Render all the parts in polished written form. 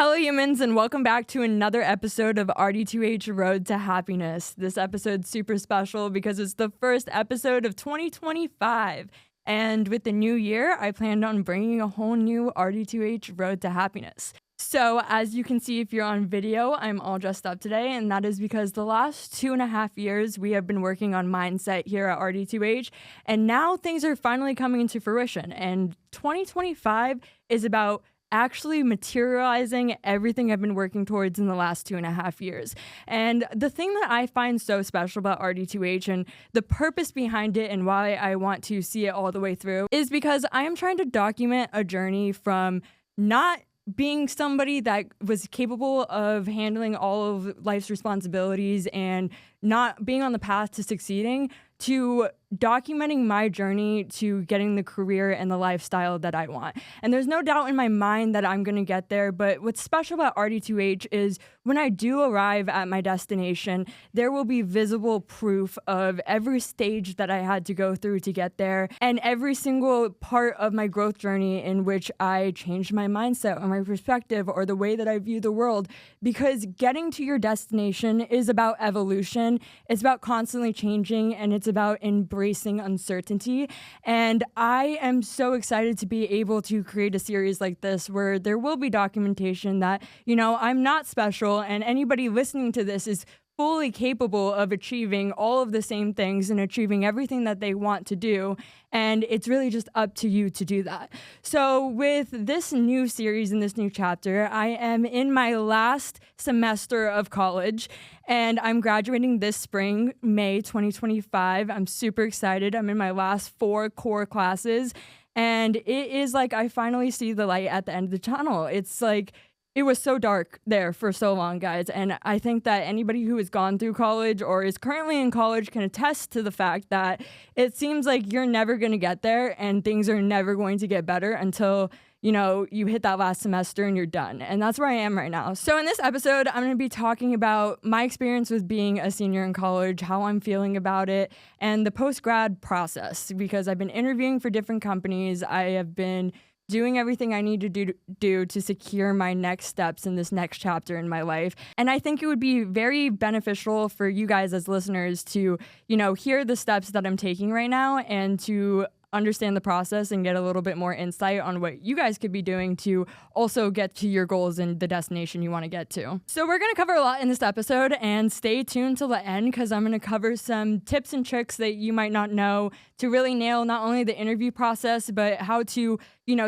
Hello, humans, and welcome back to another episode of RD2H Road to Happiness. This episode's super special because it's the first episode of 2025. And with the new year, I planned on bringing a whole new RD2H Road to Happiness. So as you can see, if you're on video, I'm all dressed up today, and that is because the last 2.5 years, we have been working on mindset here at RD2H, and now things are finally coming into fruition. And 2025 is about actually materializing everything I've been working towards in the last 2.5 years. And the thing that I find so special about RD2H and the purpose behind it and why I want to see it all the way through is because I am trying to document a journey from not being somebody that was capable of handling all of life's responsibilities and not being on the path to succeeding to documenting my journey to getting the career and the lifestyle that I want. And there's no doubt in my mind that I'm going to get there, but what's special about RD2H is when I do arrive at my destination, there will be visible proof of every stage that I had to go through to get there and every single part of my growth journey in which I changed my mindset or my perspective or the way that I view the world, because getting to your destination is about evolution. It's about constantly changing, and it's about embracing uncertainty. And I am so excited to be able to create a series like this where there will be documentation that, I'm not special, and anybody listening to this is fully capable of achieving all of the same things and achieving everything that they want to do. And it's really just up to you to do that. So with this new series and this new chapter, I am in my last semester of college, and I'm graduating this spring, May 2025. I'm super excited. I'm in my last 4 core classes, and it is like I finally see the light at the end of the tunnel. It's like it was so dark there for so long, guys. And I think that anybody who has gone through college or is currently in college can attest to the fact that it seems like you're never going to get there and things are never going to get better until, you hit that last semester and you're done. And that's where I am right now. So in this episode, I'm going to be talking about my experience with being a senior in college, how I'm feeling about it, and the post-grad process, because I've been interviewing for different companies. I have been doing everything I need to do to secure my next steps in this next chapter in my life. And I think it would be very beneficial for you guys as listeners to, hear the steps that I'm taking right now and to understand the process and get a little bit more insight on what you guys could be doing to also get to your goals and the destination you want to get to. So we're going to cover a lot in this episode, and stay tuned till the end because I'm going to cover some tips and tricks that you might not know to really nail not only the interview process, but how to,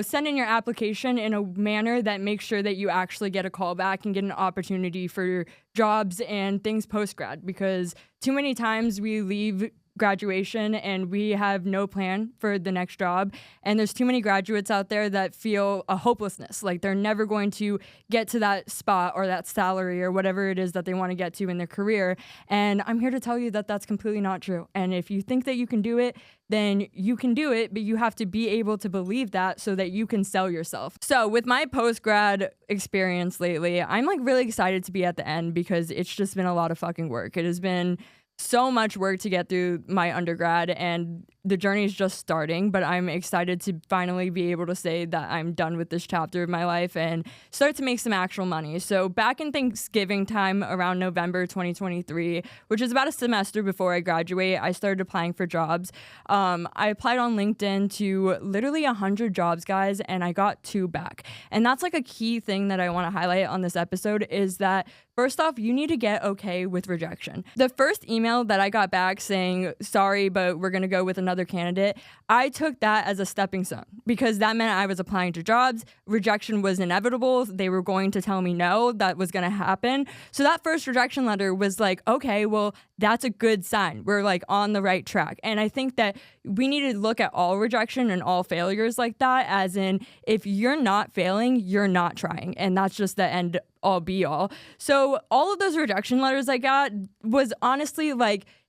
send in your application in a manner that makes sure that you actually get a call back and get an opportunity for jobs and things post-grad, because too many times we leave graduation and we have no plan for the next job, and there's too many graduates out there that feel a hopelessness, like they're never going to get to that spot or that salary or whatever it is that they want to get to in their career. And I'm here to tell you that that's completely not true. And if you think that you can do it, then you can do it, but you have to be able to believe that so that you can sell yourself. So with my post-grad experience lately, I'm really excited to be at the end because it's just been a lot of fucking work. It has been so much work to get through my undergrad, and the journey is just starting, but I'm excited to finally be able to say that I'm done with this chapter of my life and start to make some actual money. So back in Thanksgiving time around November 2023, which is about a semester before I graduate, I started applying for jobs. I applied on LinkedIn to literally 100 jobs, guys, and I got 2 back. And that's a key thing that I want to highlight on this episode is that first off, you need to get okay with rejection. The first email that I got back saying, sorry, but we're going to go with another candidate, I took that as a stepping stone because that meant I was applying to jobs. Rejection was inevitable. They were going to tell me no, that was going to happen. So that first rejection letter was okay, well, that's a good sign. We're on the right track. And I think that we need to look at all rejection and all failures like that, as in if you're not failing, you're not trying. And that's just the end all be all. So all of those rejection letters I got was honestly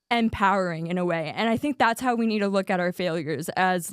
empowering in a way. And I think that's how we need to look at our failures, as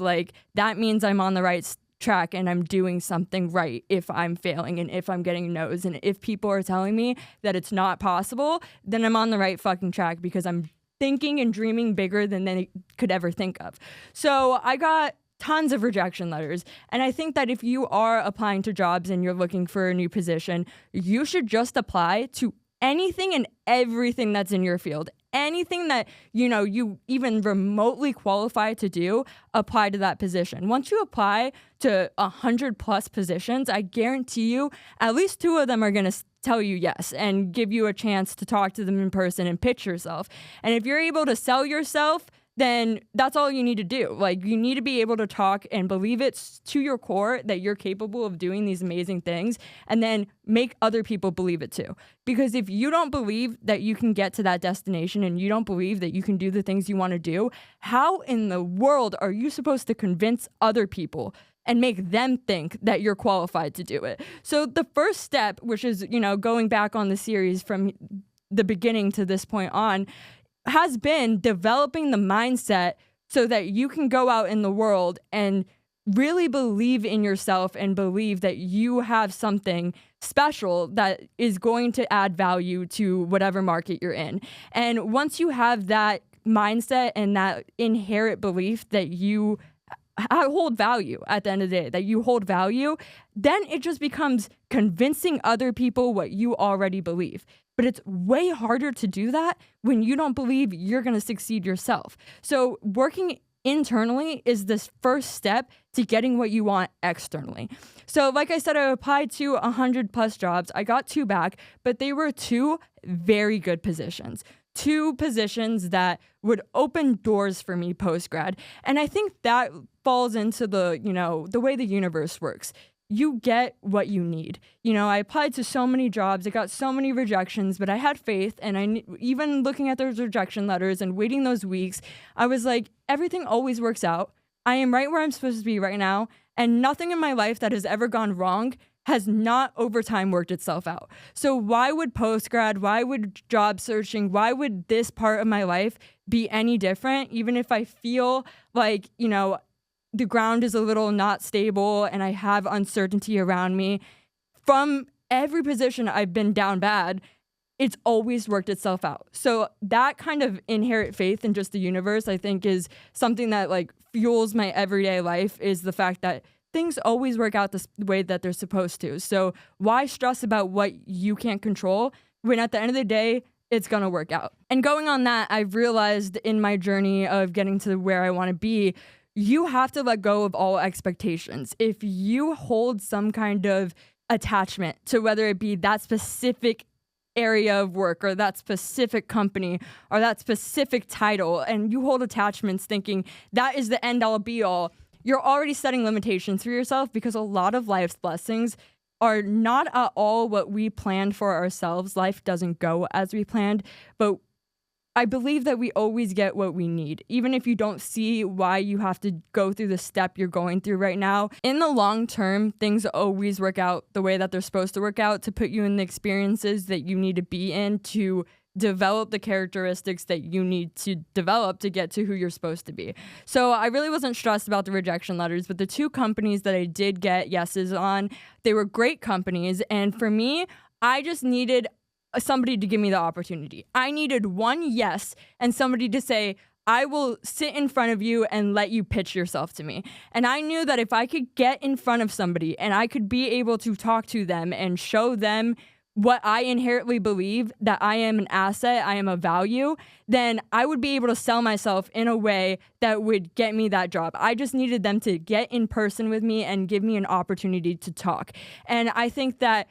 that means I'm on the right track and I'm doing something right if I'm failing and if I'm getting no's. And if people are telling me that it's not possible, then I'm on the right fucking track because I'm thinking and dreaming bigger than they could ever think of. So I got tons of rejection letters. And I think that if you are applying to jobs and you're looking for a new position, you should just apply to anything and everything that's in your field. Anything that, you even remotely qualify to do, apply to that position. Once you apply to 100+ positions, I guarantee you at least 2 of them are going to tell you yes and give you a chance to talk to them in person and pitch yourself. And if you're able to sell yourself, then that's all you need to do. Like, you need to be able to talk and believe it to your core that you're capable of doing these amazing things, and then make other people believe it too. Because if you don't believe that you can get to that destination and you don't believe that you can do the things you want to do, how in the world are you supposed to convince other people and make them think that you're qualified to do it? So the first step, which is, going back on the series from the beginning to this point on, has been developing the mindset so that you can go out in the world and really believe in yourself and believe that you have something special that is going to add value to whatever market you're in. And once you have that mindset and that inherent belief that you hold value at the end of the day, that you hold value, then it just becomes convincing other people what you already believe. But it's way harder to do that when you don't believe you're going to succeed yourself. So working internally is this first step to getting what you want externally. So like I said, I applied to 100+ jobs. I got 2 back, but they were 2 very good positions. 2 positions that would open doors for me post-grad. And I think that falls into the way the universe works. You get what you need. I applied to so many jobs. I got so many rejections, but I had faith. And even looking at those rejection letters and waiting those weeks, I was like, everything always works out. I am right where I'm supposed to be right now. And nothing in my life that has ever gone wrong has not over time worked itself out. So why would post-grad, why would job searching, why would this part of my life be any different? Even if I feel like, the ground is a little not stable and I have uncertainty around me. From every position I've been down bad, it's always worked itself out. So that kind of inherent faith in just the universe, I think, is something that fuels my everyday life, is the fact that things always work out the way that they're supposed to. So why stress about what you can't control when at the end of the day, it's going to work out? And going on that, I've realized in my journey of getting to where I want to be, you have to let go of all expectations. If you hold some kind of attachment to whether it be that specific area of work or that specific company or that specific title, and you hold attachments thinking that is the end all be all, you're already setting limitations for yourself, because a lot of life's blessings are not at all what we planned for ourselves. Life doesn't go as we planned, but I believe that we always get what we need, even if you don't see why you have to go through the step you're going through right now. In the long term, things always work out the way that they're supposed to work out, to put you in the experiences that you need to be in, to develop the characteristics that you need to develop to get to who you're supposed to be. So I really wasn't stressed about the rejection letters, but the 2 companies that I did get yeses on, they were great companies. And for me, I just needed somebody to give me the opportunity. I needed one yes and somebody to say, I will sit in front of you and let you pitch yourself to me. And I knew that if I could get in front of somebody and I could be able to talk to them and show them what I inherently believe, that I am an asset, I am a value, then I would be able to sell myself in a way that would get me that job. I just needed them to get in person with me and give me an opportunity to talk. And I think that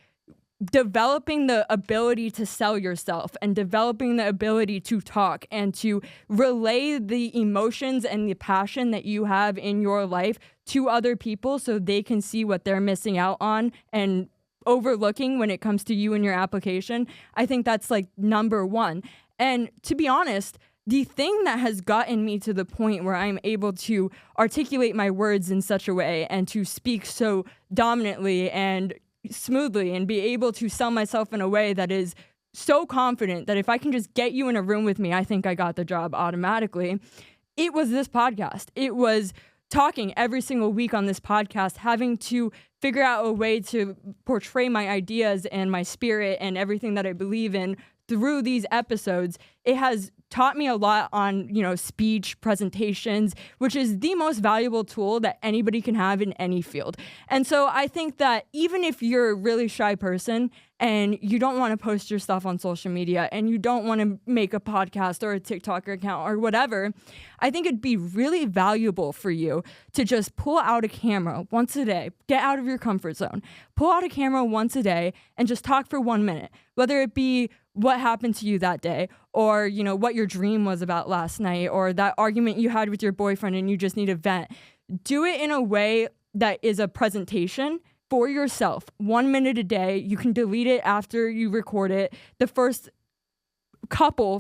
developing the ability to sell yourself and developing the ability to talk and to relay the emotions and the passion that you have in your life to other people so they can see what they're missing out on and overlooking when it comes to you and your application, I think that's number one. And to be honest, the thing that has gotten me to the point where I'm able to articulate my words in such a way and to speak so dominantly and smoothly and be able to sell myself in a way that is so confident that if I can just get you in a room with me, I think I got the job automatically. It was this podcast. It was talking every single week on this podcast, having to figure out a way to portray my ideas and my spirit and everything that I believe in through these episodes, it has taught me a lot on, speech, presentations, which is the most valuable tool that anybody can have in any field. And so I think that even if you're a really shy person and you don't want to post your stuff on social media and you don't want to make a podcast or a TikTok account or whatever, I think it'd be really valuable for you to just pull out a camera once a day, get out of your comfort zone, pull out a camera once a day and just talk for 1 minute, whether it be what happened to you that day or, what your dream was about last night or that argument you had with your boyfriend and you just need a vent. Do it in a way that is a presentation for yourself. 1 minute a day. You can delete it after you record it. For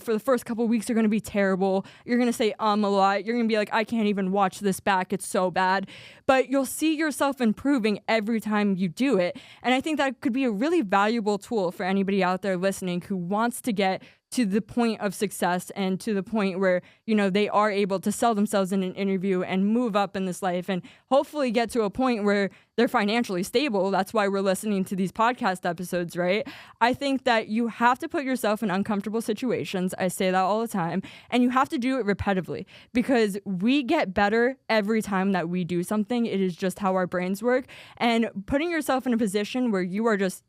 the first couple weeks are going to be terrible. You're going to say a lot. You're going to be like, I can't even watch this back. It's so bad. But you'll see yourself improving every time you do it. And I think that could be a really valuable tool for anybody out there listening who wants to get to the point of success and to the point where, they are able to sell themselves in an interview and move up in this life and hopefully get to a point where they're financially stable. That's why we're listening to these podcast episodes, right? I think that you have to put yourself in uncomfortable situations. I say that all the time. And you have to do it repetitively because we get better every time that we do something. It is just how our brains work. And putting yourself in a position where you are just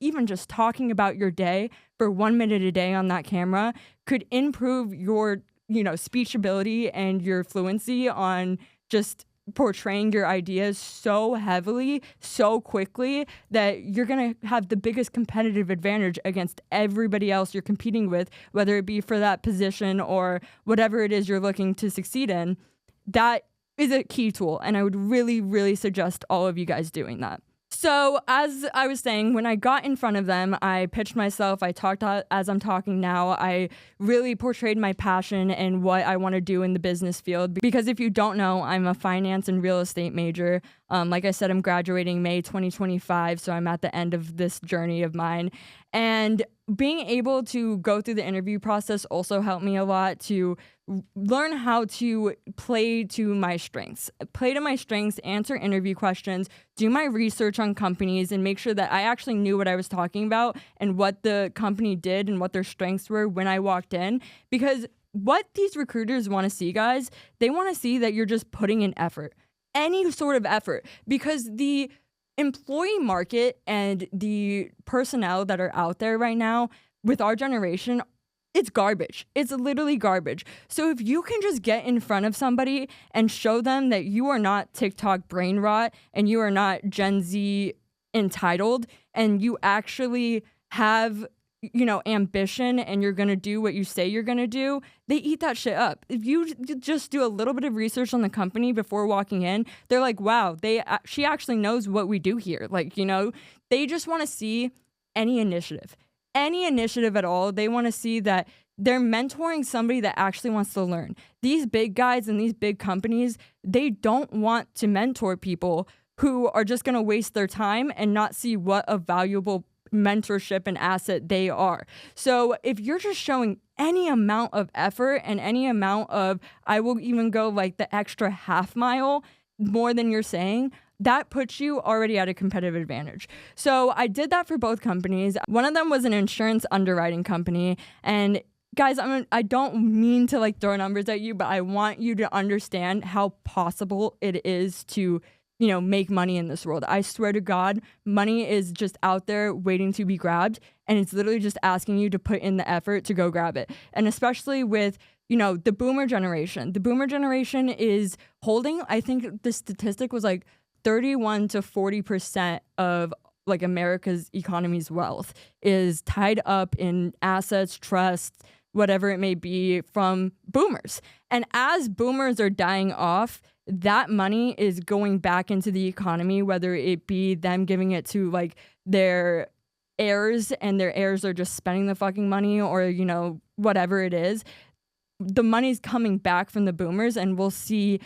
talking about your day for 1 minute a day on that camera could improve your, speech ability and your fluency on just portraying your ideas so heavily, so quickly that you're going to have the biggest competitive advantage against everybody else you're competing with, whether it be for that position or whatever it is you're looking to succeed in. That is a key tool. And I would really, really suggest all of you guys doing that. So as I was saying, when I got in front of them, I pitched myself. I talked as I'm talking now. I really portrayed my passion and what I want to do in the business field. Because if you don't know, I'm a finance and real estate major. Like I said, I'm graduating May 2025, so I'm at the end of this journey of mine. And being able to go through the interview process also helped me a lot to learn how to play to my strengths, answer interview questions, do my research on companies, and make sure that I actually knew what I was talking about and what the company did and what their strengths were when I walked in. Because what these recruiters want to see, guys, they want to see that you're just putting in effort, any sort of effort, because the employee market and the personnel that are out there right now with our generation, it's garbage. It's literally garbage. So if you can just get in front of somebody and show them that you are not TikTok brain rot and you are not Gen Z entitled and you actually have, ambition and you're going to do what you say you're going to do, they eat that shit up. If you just do a little bit of research on the company before walking in, they're like, wow, she actually knows what we do here. They just want to see any initiative at all. They want to see that they're mentoring somebody that actually wants to learn. These big guys and these big companies, they don't want to mentor people who are just going to waste their time and not see what a valuable mentorship and asset they are. So if you're just showing any amount of effort and any amount of, I will even go like the extra half mile more than you're saying, that puts you already at a competitive advantage. So I did that for both companies. One of them was an insurance underwriting company. And guys, I don't mean to throw numbers at you, but I want you to understand how possible it is to, make money in this world. I swear to God, money is just out there waiting to be grabbed. And it's literally just asking you to put in the effort to go grab it. And especially with the boomer generation. The boomer generation is holding, I think the statistic was 31 to 40% of America's economy's wealth is tied up in assets, trusts, whatever it may be from boomers. And as boomers are dying off, that money is going back into the economy, whether it be them giving it to their heirs and their heirs are just spending the fucking money or, whatever it is. The money's coming back from the boomers, and we'll see,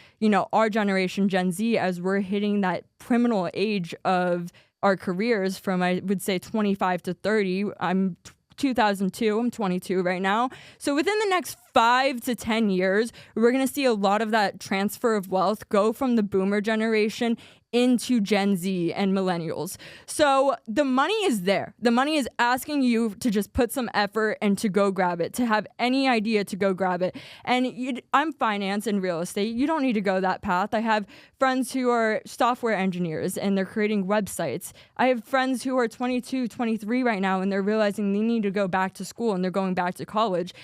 our generation, Gen Z, as we're hitting that criminal age of our careers from, I would say, 25 to 30. I'm 2002. I'm 22 right now. So within the next 5 to 10 years, we're going to see a lot of that transfer of wealth go from the boomer generation into Gen Z and millennials. So the money is there. The money is asking you to just put some effort and to go grab it, to have any idea to go grab it. And I'm finance and real estate. You don't need to go that path. I have friends who are software engineers and they're creating websites. I have friends who are 22, 23 right now and they're realizing they need to go back to school and they're going back to college.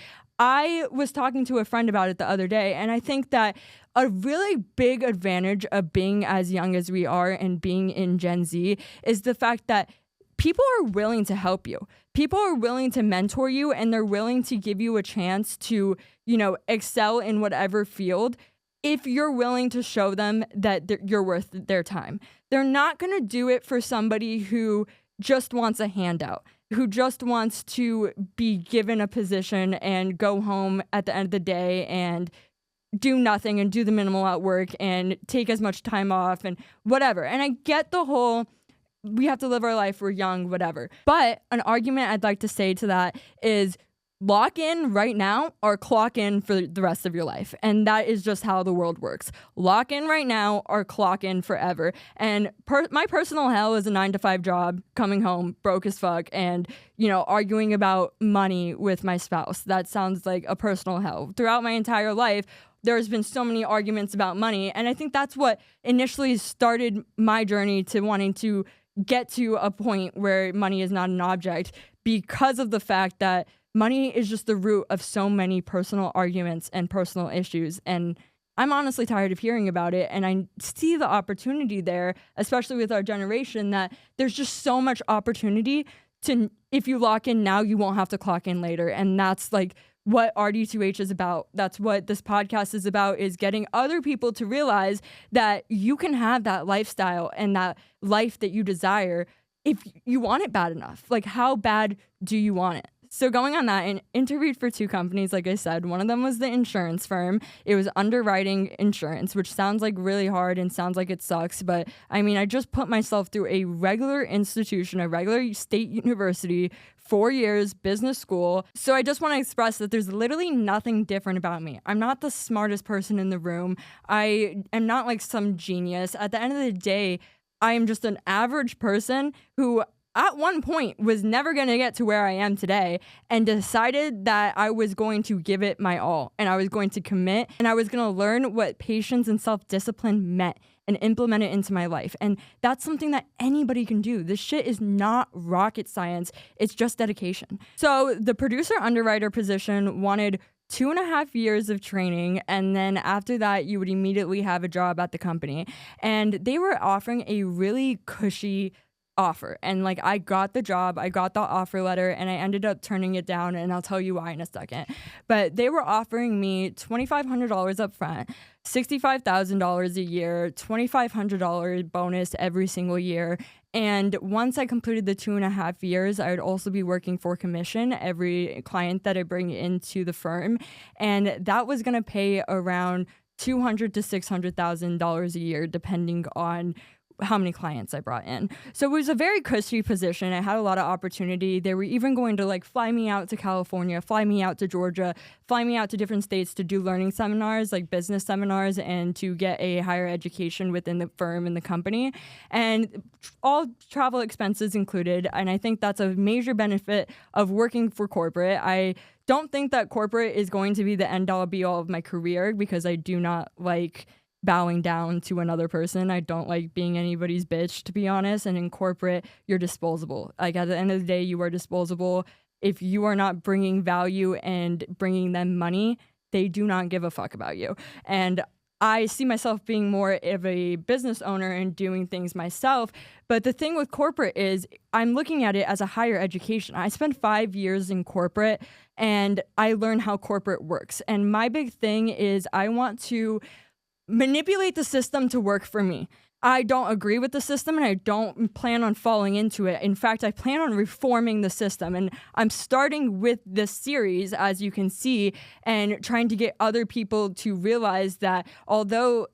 I was talking to a friend about it the other day, and I think that a really big advantage of being as young as we are and being in Gen Z is the fact that people are willing to help you. People are willing to mentor you, and they're willing to give you a chance to, excel in whatever field if you're willing to show them that you're worth their time. They're not going to do it for somebody who just wants a handout, who just wants to be given a position and go home at the end of the day and do nothing and do the minimal at work and take as much time off and whatever. And I get the whole, we have to live our life, we're young, whatever. But an argument I'd like to say to that is lock in right now or clock in for the rest of your life. And that is just how the world works. Lock in right now or clock in forever. And my personal hell is a 9-to-5 job, coming home broke as fuck and, arguing about money with my spouse. That sounds like a personal hell. Throughout my entire life, there's been so many arguments about money. And I think that's what initially started my journey to wanting to get to a point where money is not an object, because of the fact that money is just the root of so many personal arguments and personal issues. And I'm honestly tired of hearing about it. And I see the opportunity there, especially with our generation, that there's just so much opportunity to, if you lock in now, you won't have to clock in later. And that's like what RD2H is about. That's what this podcast is about, is getting other people to realize that you can have that lifestyle and that life that you desire if you want it bad enough. Like, how bad do you want it? So going on that, I interviewed for 2 companies, like I said. One of them was the insurance firm. It was underwriting insurance, which sounds like really hard and sounds like it sucks. But I mean, I just put myself through a regular institution, a regular state university, 4 years, business school. So I just want to express that there's literally nothing different about me. I'm not the smartest person in the room. I am not like some genius. At the end of the day, I am just an average person who at one point was never going to get to where I am today, and decided that I was going to give it my all and I was going to commit and I was going to learn what patience and self-discipline meant and implement it into my life. And that's something that anybody can do. This shit is not rocket science. It's just dedication. So the producer underwriter position wanted 2.5 years of training, and then after that you would immediately have a job at the company. And they were offering a really cushy offer, and like, I got the job, I got the offer letter, and I ended up turning it down, and I'll tell you why in a second. But they were offering me $2,500 up front, $65,000 a year, $2,500 bonus every single year. And once I completed the 2.5 years, I would also be working for commission every client that I bring into the firm, and that was going to pay around $200,000 to $600,000 a year, depending on how many clients I brought in. So it was a very cushy position. I had a lot of opportunity. They were even going to like fly me out to California, fly me out to Georgia, fly me out to different states to do learning seminars, like business seminars, and to get a higher education within the firm and the company. And all travel expenses included. And I think that's a major benefit of working for corporate. I don't think that corporate is going to be the end all be all of my career, because I do not like bowing down to another person. I don't like being anybody's bitch, to be honest. And in corporate, you're disposable. Like, at the end of the day, you are disposable. If you are not bringing value and bringing them money, they do not give a fuck about you. And I see myself being more of a business owner and doing things myself. But the thing with corporate is I'm looking at it as a higher education. I spent 5 years in corporate and I learned how corporate works. And my big thing is I want to manipulate the system to work for me. I don't agree with the system and I don't plan on falling into it. In fact, I plan on reforming the system. And I'm starting with this series, as you can see, and trying to get other people to realize that although,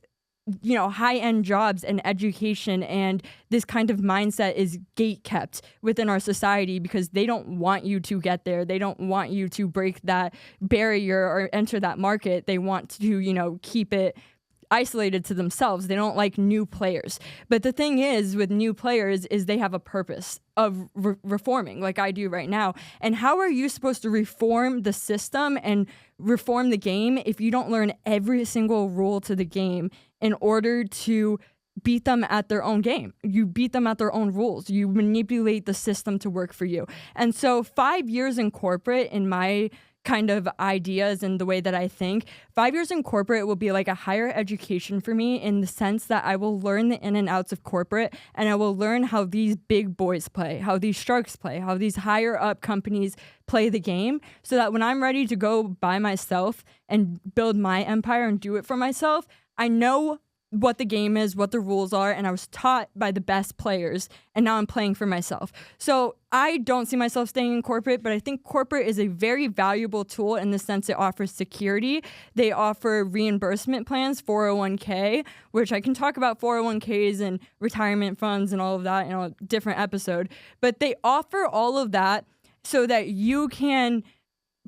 you know, high-end jobs and education and this kind of mindset is gate-kept within our society because they don't want you to get there. They don't want you to break that barrier or enter that market. They want to, you know, keep it isolated to themselves. They don't like new players. But the thing is with new players is they have a purpose of reforming like I do right now. And how are you supposed to reform the system and reform the game if you don't learn every single rule to the game in order to beat them at their own game? You beat them at their own rules. You manipulate the system to work for you. And so 5 years in corporate, in my kind of ideas and the way that I think, 5 years in corporate will be like a higher education for me in the sense that I will learn the in and outs of corporate, and I will learn how these big boys play, how these sharks play, how these higher up companies play the game, so that when I'm ready to go by myself and build my empire and do it for myself, I know what the game is, what the rules are, and I was taught by the best players, and now I'm playing for myself. So I don't see myself staying in corporate, but I think corporate is a very valuable tool in the sense it offers security. They offer reimbursement plans, 401k, which I can talk about 401ks and retirement funds and all of that in a different episode. But they offer all of that so that you can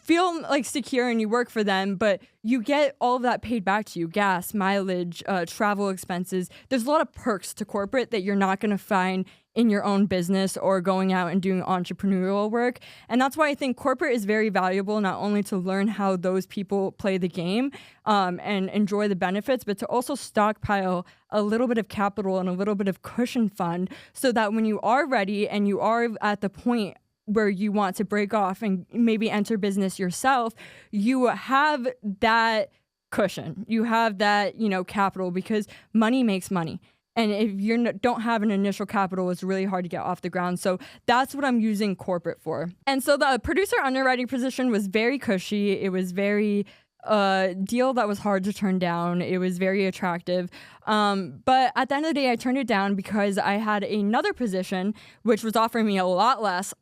feel like secure and you work for them, but you get all of that paid back to you: gas, mileage, travel expenses. There's a lot of perks to corporate that you're not going to find in your own business or going out and doing entrepreneurial work. And that's why I think corporate is very valuable, not only to learn how those people play the game and enjoy the benefits, but to also stockpile a little bit of capital and a little bit of cushion fund so that when you are ready and you are at the point where you want to break off and maybe enter business yourself, you have that cushion. You have that, capital, because money makes money. And if you don't have an initial capital, it's really hard to get off the ground. So that's what I'm using corporate for. And so the producer underwriting position was very cushy. It was very deal that was hard to turn down. It was very attractive. But at the end of the day, I turned it down because I had another position which was offering me a lot less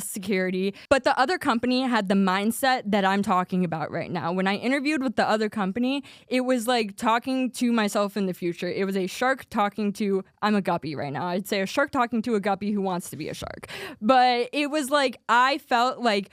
security. But the other company had the mindset that I'm talking about right now. When I interviewed with the other company, it was like talking to myself in the future. It was a shark talking to, I'm a guppy right now. I'd say a shark talking to a guppy who wants to be a shark. But it was like, I felt like,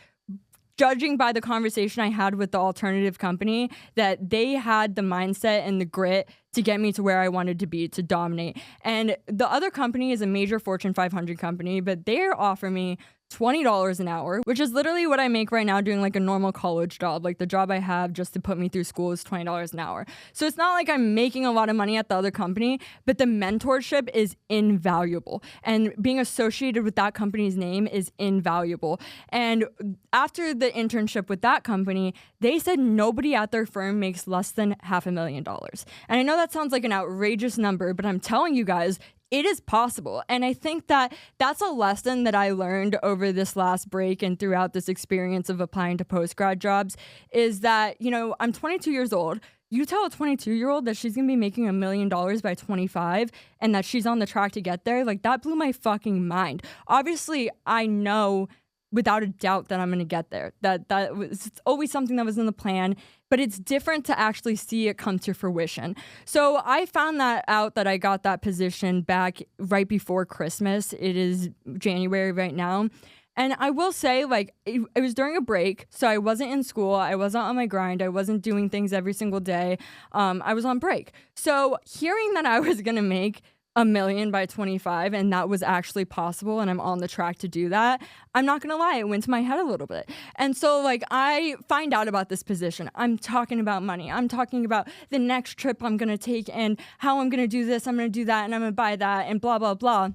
judging by the conversation I had with the alternative company, that they had the mindset and the grit to get me to where I wanted to be, to dominate. And the other company is a major Fortune 500 company, but they're offering me $20 an hour, which is literally what I make right now doing like a normal college job. Like the job I have just to put me through school is $20 an hour. So it's not like I'm making a lot of money at the other company, but the mentorship is invaluable. And being associated with that company's name is invaluable. And after the internship with that company, they said nobody at their firm makes less than $500,000. And I know that sounds like an outrageous number, but I'm telling you guys, it is possible. And I think that that's a lesson that I learned over this last break and throughout this experience of applying to post-grad jobs is that, I'm 22 years old. You tell a 22-year-old that she's going to be making $1 million by 25 and that she's on the track to get there. Like, that blew my fucking mind. Obviously, I know without a doubt that I'm going to get there. That was always something that was in the plan, but it's different to actually see it come to fruition. So I found that out that I got that position back right before Christmas. It is January right now. And I will say, it was during a break, so I wasn't in school, I wasn't on my grind, I wasn't doing things every single day. I was on break. So hearing that I was going to make $1 million by 25 and that was actually possible and I'm on the track to do that, I'm not gonna lie, it went to my head a little bit. And so I find out about this position, I'm talking about money, I'm talking about the next trip I'm gonna take and how I'm gonna do this, I'm gonna do that, and I'm gonna buy that, and blah blah blah.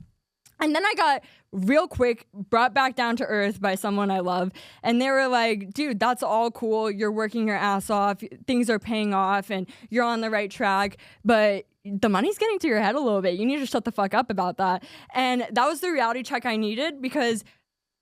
And then I got real quick brought back down to earth by someone I love. And they were like, dude, that's all cool. You're working your ass off. Things are paying off and you're on the right track. But the money's getting to your head a little bit. You need to shut the fuck up about that. And that was the reality check I needed, because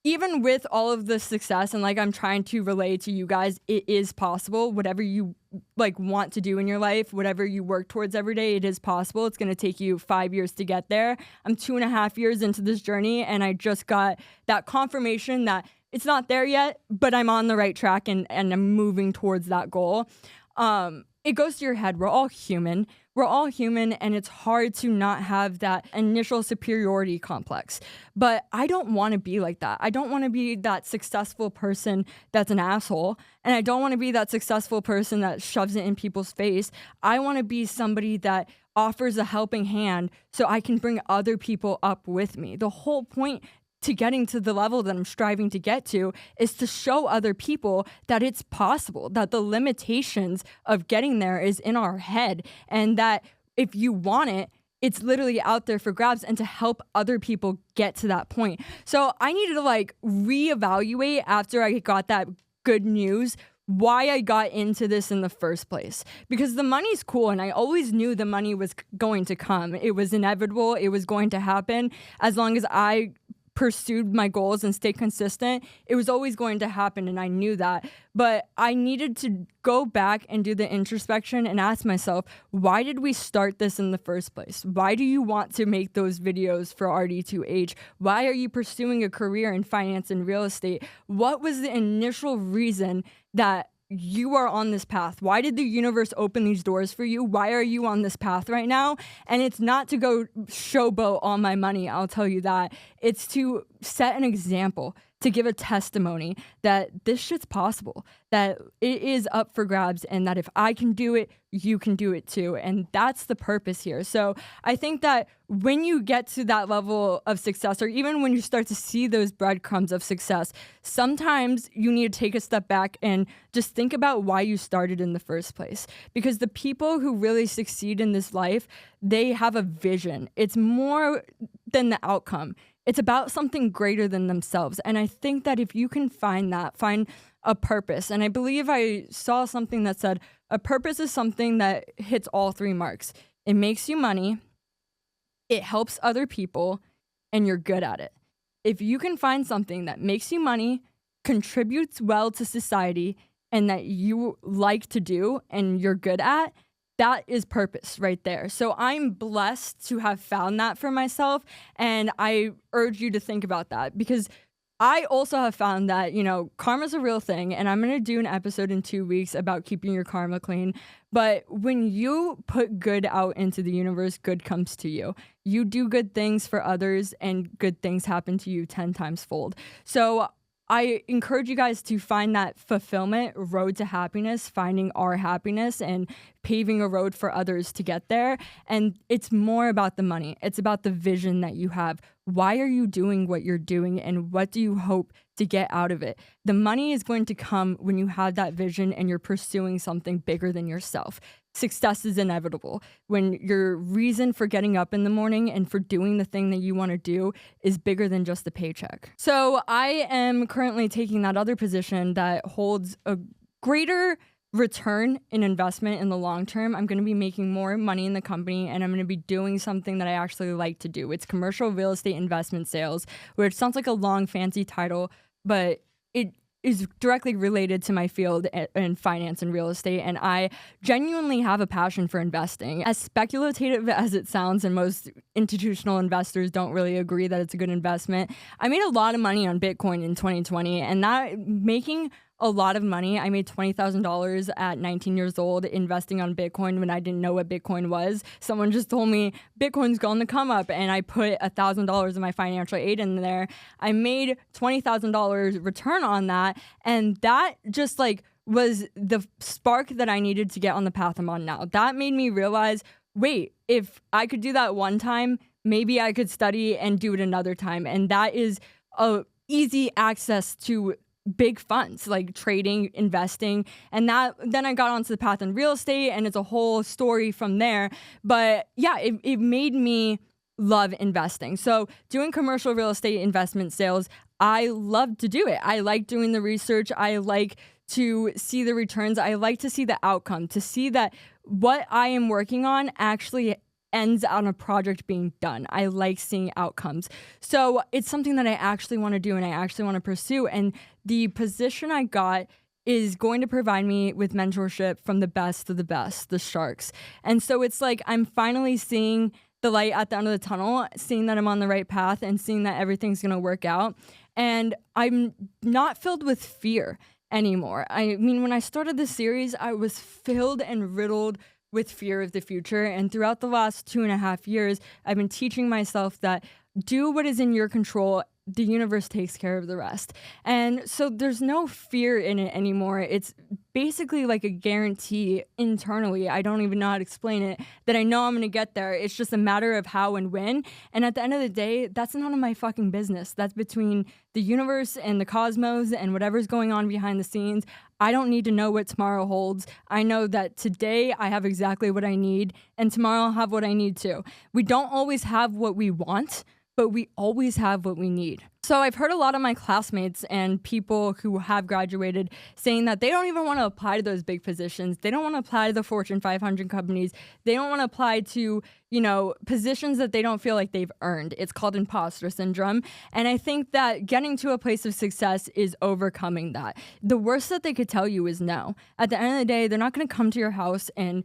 even with all of the success and I'm trying to relay to you guys, it is possible. Whatever you want to do in your life, whatever you work towards every day, it is possible. It's going to take you 5 years to get there. I'm 2.5 years into this journey and I just got that confirmation that it's not there yet, but I'm on the right track and I'm moving towards that goal. It goes to your head. We're all human. we're all human, and it's hard to not have that initial superiority complex. But I don't want to be like that. I don't want to be that successful person that's an asshole, and I don't want to be that successful person that shoves it in people's face. I want to be somebody that offers a helping hand so I can bring other people up with me. The whole point to getting to the level that I'm striving to get to is to show other people that it's possible, that the limitations of getting there is in our head, and that if you want it, it's literally out there for grabs, and to help other people get to that point. So I needed to reevaluate after I got that good news why I got into this in the first place. Because the money's cool, and I always knew the money was going to come. It was inevitable. It was going to happen. As long as I pursued my goals and stayed consistent, it was always going to happen, and I knew that. But I needed to go back and do the introspection and ask myself, why did we start this in the first place? Why do you want to make those videos for RD2H? Why are you pursuing a career in finance and real estate? What was the initial reason that you are on this path? Why did the universe open these doors for you? Why are you on this path right now? And it's not to go showboat all my money, I'll tell you that. It's to set an example, to give a testimony that this shit's possible, that it is up for grabs, and that if I can do it, you can do it too. And that's the purpose here. So I think that when you get to that level of success, or even when you start to see those breadcrumbs of success, sometimes you need to take a step back and just think about why you started in the first place. Because the people who really succeed in this life, they have a vision. It's more than the outcome. It's about something greater than themselves. And I think that if you can find a purpose, and I believe I saw something that said a purpose is something that hits all three marks. It makes you money, it helps other people, and you're good at it. If you can find something that makes you money, contributes well to society, and that you like to do and you're good at, that is purpose right there. So I'm blessed to have found that for myself, and I urge you to think about that, because I also have found that, karma's a real thing, and I'm going to do an episode in 2 weeks about keeping your karma clean. But when you put good out into the universe, good comes to you. You do good things for others, and good things happen to you 10 times fold. So I encourage you guys to find that fulfillment, road to happiness, finding our happiness and paving a road for others to get there. And it's more about the money. It's about the vision that you have. Why are you doing what you're doing, and what do you hope to get out of it? The money is going to come when you have that vision and you're pursuing something bigger than yourself. Success is inevitable when your reason for getting up in the morning and for doing the thing that you want to do is bigger than just the paycheck. So I am currently taking that other position that holds a greater return in investment in the long term. I'm going to be making more money in the company, and I'm going to be doing something that I actually like to do. It's commercial real estate investment sales, which sounds like a long, fancy title, but it is directly related to my field in finance and real estate, and I genuinely have a passion for investing. As speculative as it sounds, and most institutional investors don't really agree that it's a good investment, I made a lot of money on Bitcoin in 2020, and that making a lot of money. I made $20,000 at 19 years old investing on Bitcoin when I didn't know what Bitcoin was. Someone just told me Bitcoin's going to come up, and I put $1,000 of my financial aid in there. I made $20,000 return on that, and that just was the spark that I needed to get on the path I'm on now. That made me realize, wait, if I could do that one time, maybe I could study and do it another time. And that is a easy access to big funds like trading, investing, and then I got onto the path in real estate, and it's a whole story from there. But yeah, it made me love investing. So doing commercial real estate investment sales, I love to do it. I like doing the research. I like to see the returns. I like to see the outcome, to see that what I am working on actually ends on a project being done. I like seeing outcomes. So it's something that I actually want to do and I actually want to pursue. And the position I got is going to provide me with mentorship from the best of the best, the sharks. And so it's like I'm finally seeing the light at the end of the tunnel, seeing that I'm on the right path and seeing that everything's going to work out. And I'm not filled with fear anymore. I mean, when I started this series, I was filled and riddled with fear of the future. And throughout the last 2.5 years, I've been teaching myself that do what is in your control. The universe takes care of the rest. And so there's no fear in it anymore. It's basically like a guarantee internally. I don't even know how to explain it, that I know I'm going to get there. It's just a matter of how and when. And at the end of the day, that's none of my fucking business. That's between the universe and the cosmos and whatever's going on behind the scenes. I don't need to know what tomorrow holds. I know that today I have exactly what I need, and tomorrow I'll have what I need too. We don't always have what we want, but we always have what we need. So I've heard a lot of my classmates and people who have graduated saying that they don't even want to apply to those big positions. They don't want to apply to the Fortune 500 companies. They don't want to apply to, positions that they don't feel like they've earned. It's called imposter syndrome. And I think that getting to a place of success is overcoming that. The worst that they could tell you is no. At the end of the day, they're not going to come to your house and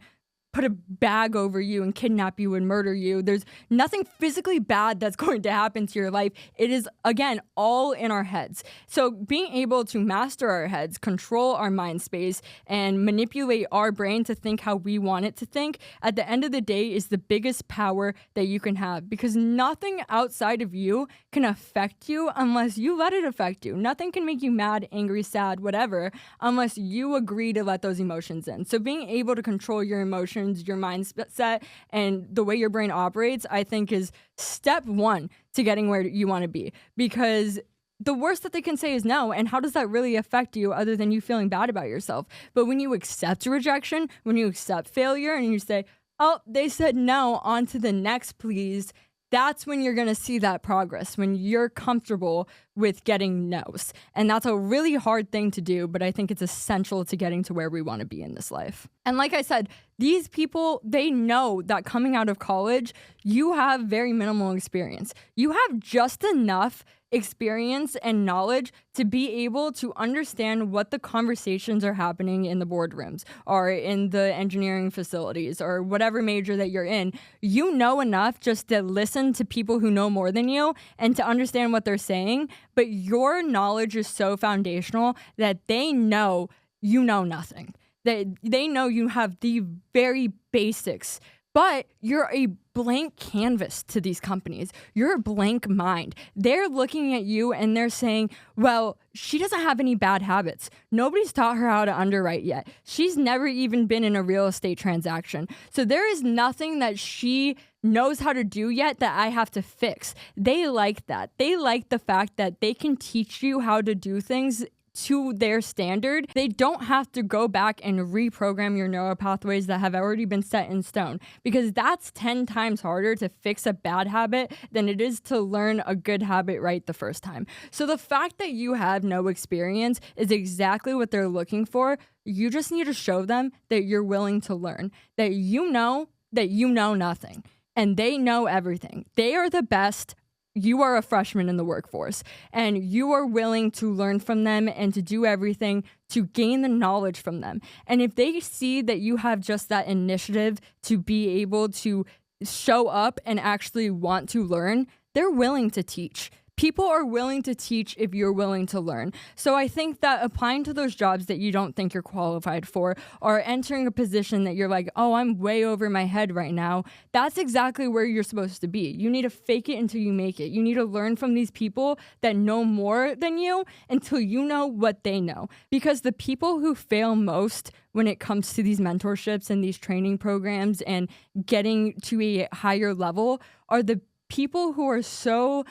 put a bag over you and kidnap you and murder you. There's nothing physically bad that's going to happen to your life. It is, again, all in our heads. So being able to master our heads, control our mind space, and manipulate our brain to think how we want it to think, at the end of the day is the biggest power that you can have, because nothing outside of you can affect you unless you let it affect you. Nothing can make you mad, angry, sad, whatever, unless you agree to let those emotions in. So being able to control your emotions, your mindset, and the way your brain operates, I think is step one to getting where you want to be. Because the worst that they can say is no. And how does that really affect you other than you feeling bad about yourself? But when you accept rejection, when you accept failure and you say, oh, they said no, on to the next, please. That's when you're going to see that progress, when you're comfortable with getting no's. And that's a really hard thing to do, but I think it's essential to getting to where we want to be in this life. And like I said, these people, they know that coming out of college, you have very minimal experience. You have just enough experience and knowledge to be able to understand what the conversations are happening in the boardrooms or in the engineering facilities or whatever major that you're in. You know enough just to listen to people who know more than you and to understand what they're saying, but your knowledge is so foundational that they know you know nothing. They know you have the very basics, but you're a blank canvas to these companies. You're a blank mind. They're looking at you and they're saying, well, she doesn't have any bad habits. Nobody's taught her how to underwrite yet. She's never even been in a real estate transaction. So there is nothing that she knows how to do yet that I have to fix. They like that. They like the fact that they can teach you how to do things to their standard. They don't have to go back and reprogram your neural pathways that have already been set in stone, because that's 10 times harder to fix a bad habit than it is to learn a good habit right the first time. So the fact that you have no experience is exactly what they're looking for. You just need to show them that you're willing to learn, that you know nothing, and they know everything. They are the best. You are a freshman in the workforce, and you are willing to learn from them and to do everything to gain the knowledge from them. And if they see that you have just that initiative to be able to show up and actually want to learn, they're willing to teach. People are willing to teach if you're willing to learn. So I think that applying to those jobs that you don't think you're qualified for, or entering a position that you're like, oh, I'm way over my head right now, that's exactly where you're supposed to be. You need to fake it until you make it. You need to learn from these people that know more than you until you know what they know. Because the people who fail most when it comes to these mentorships and these training programs and getting to a higher level are the people who are so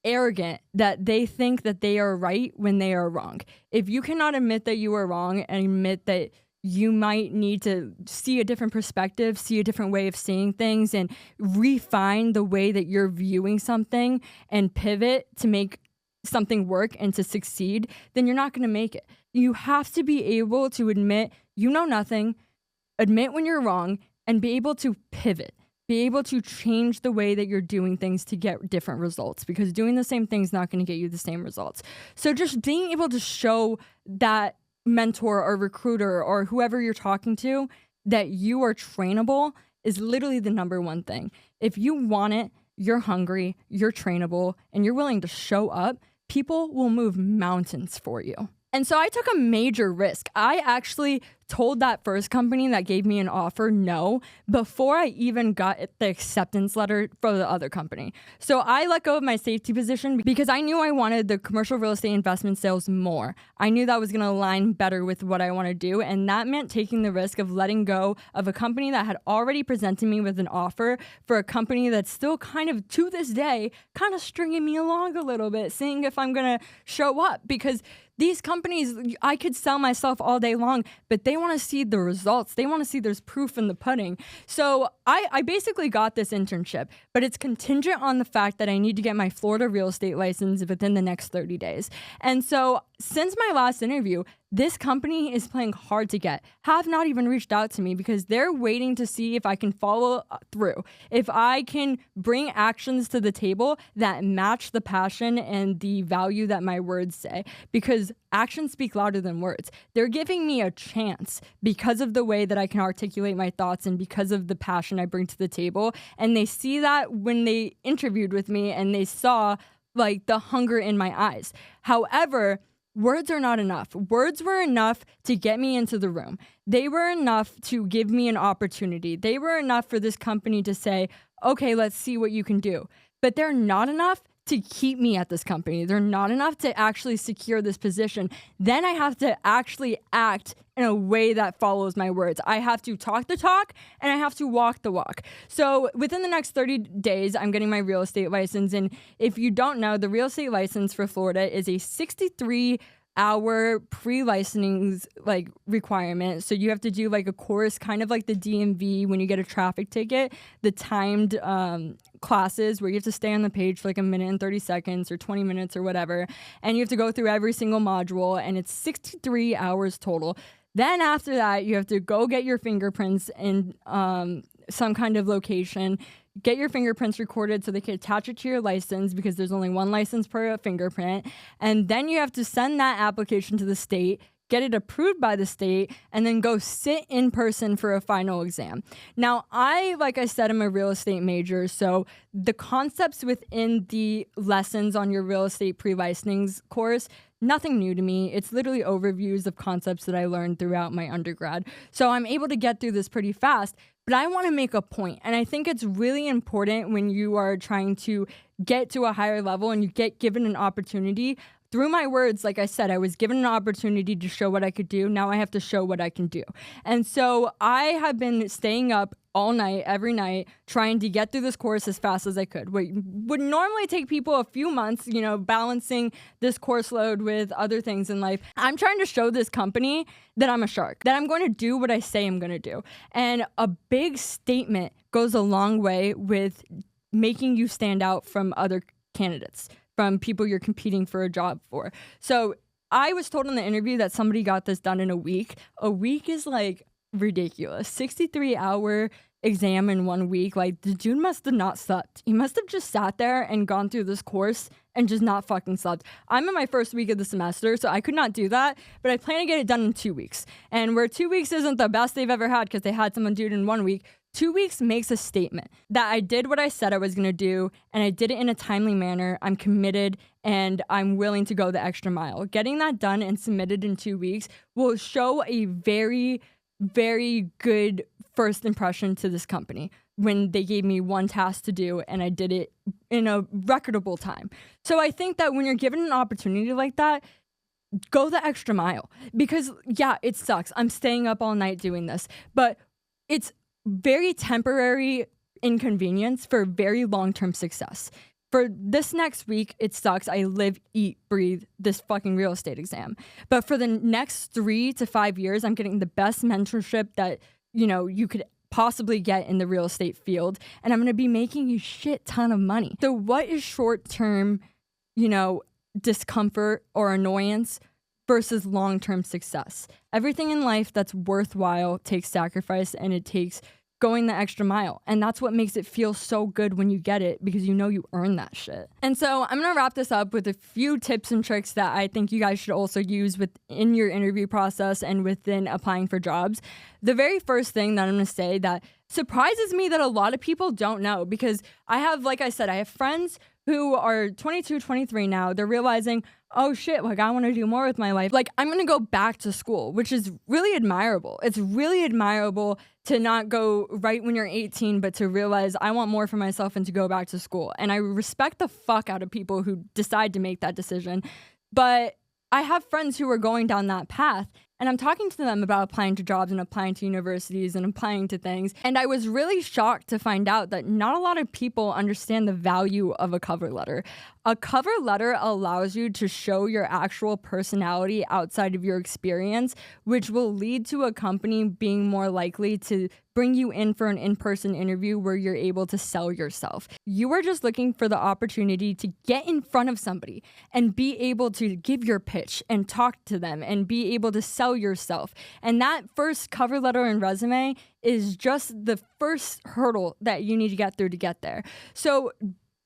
arrogant that they think that they are right when they are wrong. If you cannot admit that you are wrong and admit that you might need to see a different perspective, see a different way of seeing things, and refine the way that you're viewing something and pivot to make something work and to succeed, then you're not going to make it. You have to be able to admit you know nothing, admit when you're wrong, and be able to pivot. Be able to change the way that you're doing things to get different results, because doing the same thing is not going to get you the same results. So just being able to show that mentor or recruiter or whoever you're talking to that you are trainable is literally the number one thing. If you want it, you're hungry, you're trainable, and you're willing to show up, people will move mountains for you. And so I took a major risk. I actually told that first company that gave me an offer no before I even got the acceptance letter for the other company. So I let go of my safety position because I knew I wanted the commercial real estate investment sales more. I knew that was going to align better with what I want to do, and that meant taking the risk of letting go of a company that had already presented me with an offer for a company that's still kind of, to this day, kind of stringing me along a little bit, seeing if I'm going to show up, because these companies, I could sell myself all day long, but they want to see the results. They want to see there's proof in the pudding. So I basically got this internship, but it's contingent on the fact that I need to get my Florida real estate license within the next 30 days. And so since my last interview, this company is playing hard to get, have not even reached out to me because they're waiting to see if I can follow through, if I can bring actions to the table that match the passion and the value that my words say, because actions speak louder than words. They're giving me a chance because of the way that I can articulate my thoughts and because of the passion I bring to the table. And they see that when they interviewed with me and they saw like the hunger in my eyes. However, words are not enough. Words were enough to get me into the room. They were enough to give me an opportunity. They were enough for this company to say, okay, let's see what you can do. But they're not enough to keep me at this company. They're not enough to actually secure this position. Then I have to actually act in a way that follows my words. I have to talk the talk and I have to walk the walk. So within the next 30 days, I'm getting my real estate license. And if you don't know, the real estate license for Florida is a 63-hour pre-licensing like requirement. So you have to do like a course, kind of like the DMV when you get a traffic ticket, the timed classes where you have to stay on the page for like a minute and 30 seconds or 20 minutes or whatever. And you have to go through every single module, and it's 63 hours total. Then after that, you have to go get your fingerprints in some kind of location, get your fingerprints recorded so they can attach it to your license because there's only one license per fingerprint. And then you have to send that application to the state, get it approved by the state, and then go sit in person for a final exam. Now, like I said, I'm a real estate major, so the concepts within the lessons on your real estate pre-licensing course, nothing new to me. It's literally overviews of concepts that I learned throughout my undergrad. So I'm able to get through this pretty fast, but I want to make a point. And I think it's really important when you are trying to get to a higher level and you get given an opportunity. Through my words, like I said, I was given an opportunity to show what I could do. Now I have to show what I can do. And so I have been staying up all night, every night, trying to get through this course as fast as I could. What would normally take people a few months, balancing this course load with other things in life. I'm trying to show this company that I'm a shark, that I'm going to do what I say I'm going to do. And a big statement goes a long way with making you stand out from other candidates, from people you're competing for a job for. So I was told in the interview that somebody got this done in a week. A week is like ridiculous. 63-hour exam in 1 week. Like, the dude must have not slept. He must have just sat there and gone through this course and just not fucking slept. I'm in my first week of the semester, so I could not do that, but I plan to get it done in 2 weeks. And where 2 weeks isn't the best they've ever had because they had someone do it in 1 week, 2 weeks makes a statement that I did what I said I was going to do, and I did it in a timely manner. I'm committed, and I'm willing to go the extra mile. Getting that done and submitted in 2 weeks will show a very, very good first impression to this company when they gave me one task to do, and I did it in a recordable time. So I think that when you're given an opportunity like that, go the extra mile. Because, yeah, it sucks. I'm staying up all night doing this, but it's very temporary inconvenience for very long-term success. For this next week, it sucks. I live, eat, breathe this fucking real estate exam. But for the next 3 to 5 years, I'm getting the best mentorship that, you could possibly get in the real estate field. And I'm going to be making a shit ton of money. So what is short-term, discomfort or annoyance versus long-term success? Everything in life that's worthwhile takes sacrifice, and it takes going the extra mile. And that's what makes it feel so good when you get it, because you earn that shit. And so I'm going to wrap this up with a few tips and tricks that I think you guys should also use within your interview process and within applying for jobs. The very first thing that I'm going to say that surprises me that a lot of people don't know, because I have, like I said, I have friends who are 22, 23 now. They're realizing, oh shit, like I want to do more with my life. Like I'm going to go back to school, which is really admirable. It's really admirable to not go right when you're 18, but to realize I want more for myself and to go back to school. And I respect the fuck out of people who decide to make that decision. But I have friends who are going down that path. And I'm talking to them about applying to jobs and applying to universities and applying to things. And I was really shocked to find out that not a lot of people understand the value of a cover letter. A cover letter allows you to show your actual personality outside of your experience, which will lead to a company being more likely to bring you in for an in-person interview where you're able to sell yourself. You are just looking for the opportunity to get in front of somebody and be able to give your pitch and talk to them and be able to sell yourself. And that first cover letter and resume is just the first hurdle that you need to get through to get there. So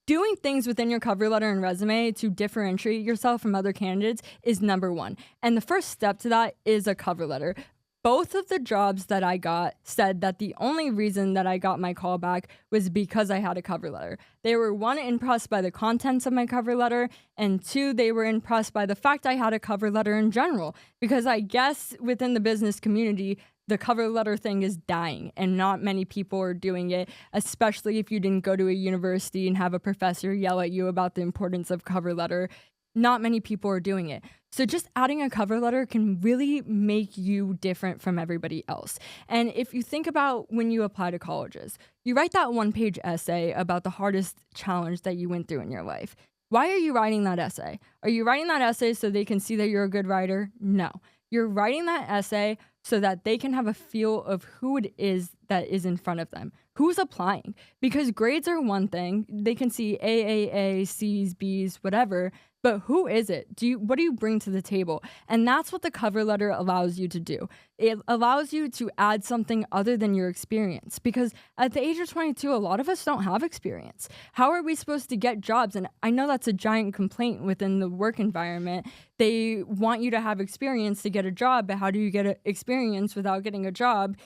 doing things within your cover letter and resume to differentiate yourself from other candidates is number one. And the first step to that is a cover letter. Both of the jobs that I got said that the only reason that I got my call back was because I had a cover letter. They were, one, impressed by the contents of my cover letter, and two, they were impressed by the fact I had a cover letter in general. Because I guess within the business community, the cover letter thing is dying and not many people are doing it, especially if you didn't go to a university and have a professor yell at you about the importance of cover letter. Not many people are doing it. So just adding a cover letter can really make you different from everybody else. And if you think about when you apply to colleges, you write that one-page essay about the hardest challenge that you went through in your life. Why are you writing that essay? Are you writing that essay so they can see that you're a good writer? No. You're writing that essay so that they can have a feel of who it is that is in front of them, who's applying. Because grades are one thing. They can see A, C's, B's, whatever. But who is it? What do you bring to the table? And that's what the cover letter allows you to do. It allows you to add something other than your experience. Because at the age of 22, a lot of us don't have experience. How are we supposed to get jobs? And I know that's a giant complaint within the work environment. They want you to have experience to get a job, but how do you get experience without getting a job?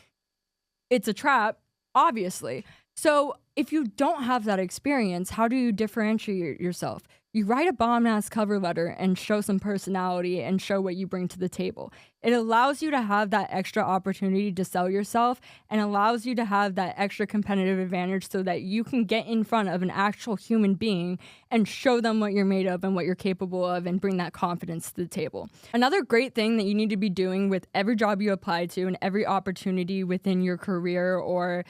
It's a trap, obviously. So if you don't have that experience, how do you differentiate yourself? You write a bomb-ass cover letter and show some personality and show what you bring to the table. It allows you to have that extra opportunity to sell yourself and allows you to have that extra competitive advantage so that you can get in front of an actual human being and show them what you're made of and what you're capable of and bring that confidence to the table. Another great thing that you need to be doing with every job you apply to and every opportunity within your career or,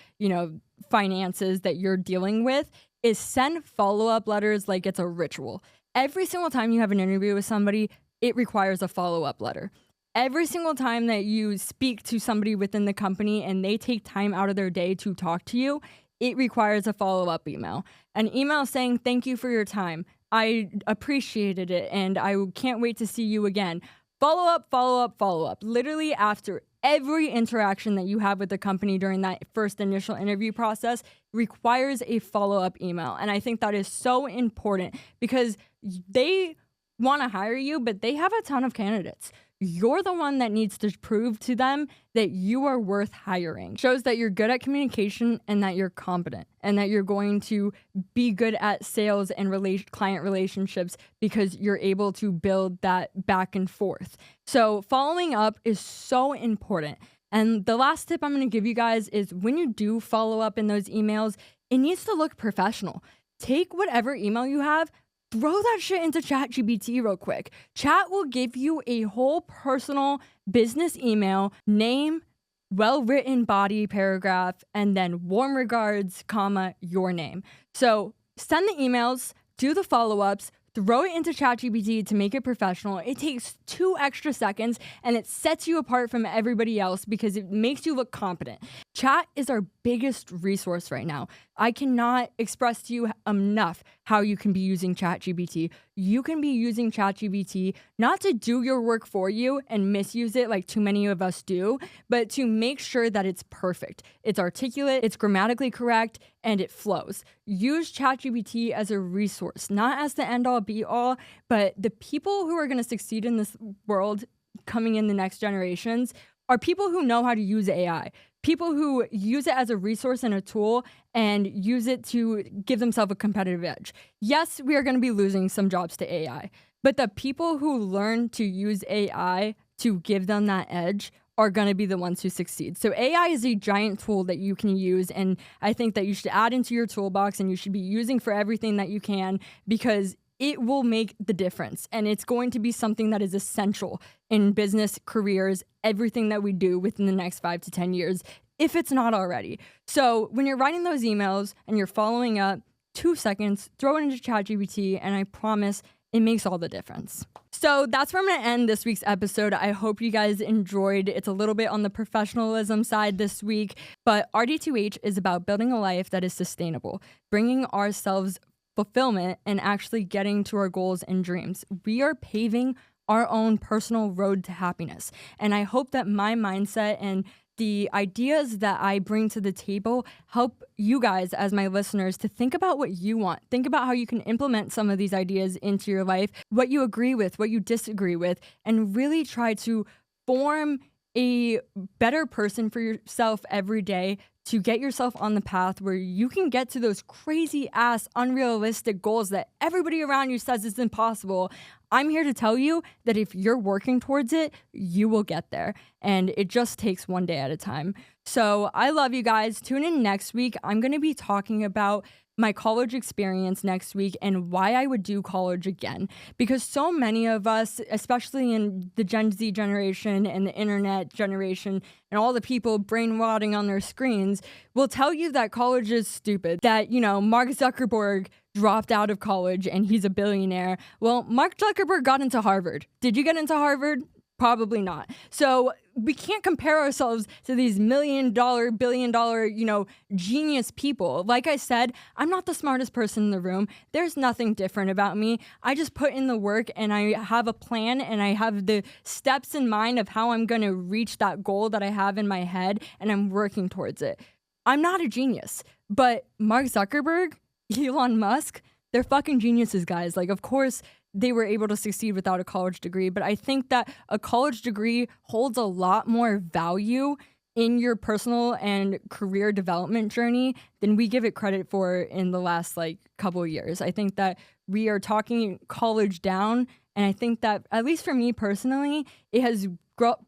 finances that you're dealing with is send follow-up letters like it's a ritual. Every single time you have an interview with somebody, it requires a follow-up letter. Every single time that you speak to somebody within the company and they take time out of their day to talk to you, it requires a follow-up email. An email saying, thank you for your time. I appreciated it and I can't wait to see you again. Follow up, follow up, follow up. Literally after every interaction that you have with the company during that first initial interview process requires a follow-up email. And I think that is so important because they want to hire you, but they have a ton of candidates. You're the one that needs to prove to them that you are worth hiring. Shows that you're good at communication and that you're competent and that you're going to be good at sales and client relationships because you're able to build that back and forth. So following up is so important. And the last tip I'm going to give you guys is when you do follow up in those emails, it needs to look professional. Take whatever email you have, throw that shit into ChatGPT real quick. Chat will give you a whole personal business email, name, well-written body paragraph, and then warm regards, comma, your name. So send the emails, do the follow-ups, throw it into ChatGPT to make it professional. It takes 2 extra seconds and it sets you apart from everybody else because it makes you look competent. Chat is our biggest resource right now. I cannot express to you enough how you can be using ChatGPT. You can be using ChatGPT not to do your work for you and misuse it like too many of us do, but to make sure that it's perfect. It's articulate, it's grammatically correct, and it flows. Use ChatGPT as a resource, not as the end-all be-all, but the people who are going to succeed in this world coming in the next generations are people who know how to use AI. People who use it as a resource and a tool and use it to give themselves a competitive edge. Yes, we are going to be losing some jobs to AI. But the people who learn to use AI to give them that edge are going to be the ones who succeed. So AI is a giant tool that you can use, and I think that you should add into your toolbox and you should be using for everything that you can, because it will make the difference. And it's going to be something that is essential in business, careers, everything that we do within the next 5 to 10 years, if it's not already. So when you're writing those emails and you're following up, 2 seconds, throw it into ChatGPT, and I promise it makes all the difference. So that's where I'm going to end this week's episode. I hope you guys enjoyed. It's a little bit on the professionalism side this week, but RD2H is about building a life that is sustainable, bringing ourselves fulfillment, and actually getting to our goals and dreams. We are paving our own personal road to happiness. And I hope that my mindset and the ideas that I bring to the table help you guys as my listeners to think about what you want. Think about how you can implement some of these ideas into your life, what you agree with, what you disagree with, and really try to form a better person for yourself every day to get yourself on the path where you can get to those crazy ass unrealistic goals that everybody around you says is impossible. I'm here to tell you that if you're working towards it, you will get there. And it just takes one day at a time. So I love you guys. Tune in next week. I'm going to be talking about my college experience next week and why I would do college again. Because so many of us, especially in the Gen Z generation and the internet generation and all the people brain rotting on their screens, will tell you that college is stupid. That, Mark Zuckerberg dropped out of college and he's a billionaire. Well, Mark Zuckerberg got into Harvard. Did you get into Harvard? Probably not. So we can't compare ourselves to these $1 million, $1 billion, genius people. Like I said, I'm not the smartest person in the room. There's nothing different about me. I just put in the work and I have a plan and I have the steps in mind of how I'm going to reach that goal that I have in my head, and I'm working towards it. I'm not a genius, but Mark Zuckerberg, Elon Musk, they're fucking geniuses, guys. Like, of course, they were able to succeed without a college degree, but I think that a college degree holds a lot more value in your personal and career development journey than we give it credit for in the last couple of years. I think that we are talking college down, and I think that, at least for me personally, it has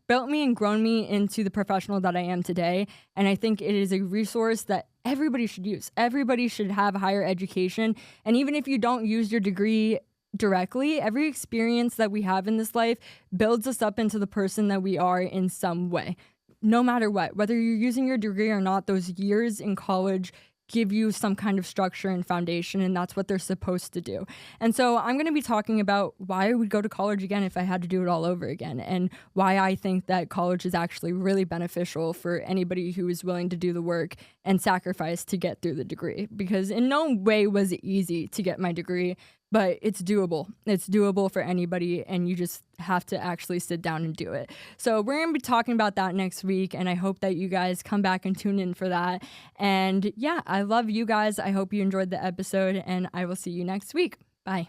built me and grown me into the professional that I am today. And I think it is a resource that everybody should use. Everybody should have higher education. And even if you don't use your degree directly, every experience that we have in this life builds us up into the person that we are in some way. No matter what, whether you're using your degree or not, those years in college give you some kind of structure and foundation, and that's what they're supposed to do. And so I'm going to be talking about why I would go to college again if I had to do it all over again, and why I think that college is actually really beneficial for anybody who is willing to do the work and sacrifice to get through the degree. Because in no way was it easy to get my degree, but it's doable. It's doable for anybody, and you just have to actually sit down and do it. So we're going to be talking about that next week, and I hope that you guys come back and tune in for that. And yeah, I love you guys. I hope you enjoyed the episode, and I will see you next week. Bye.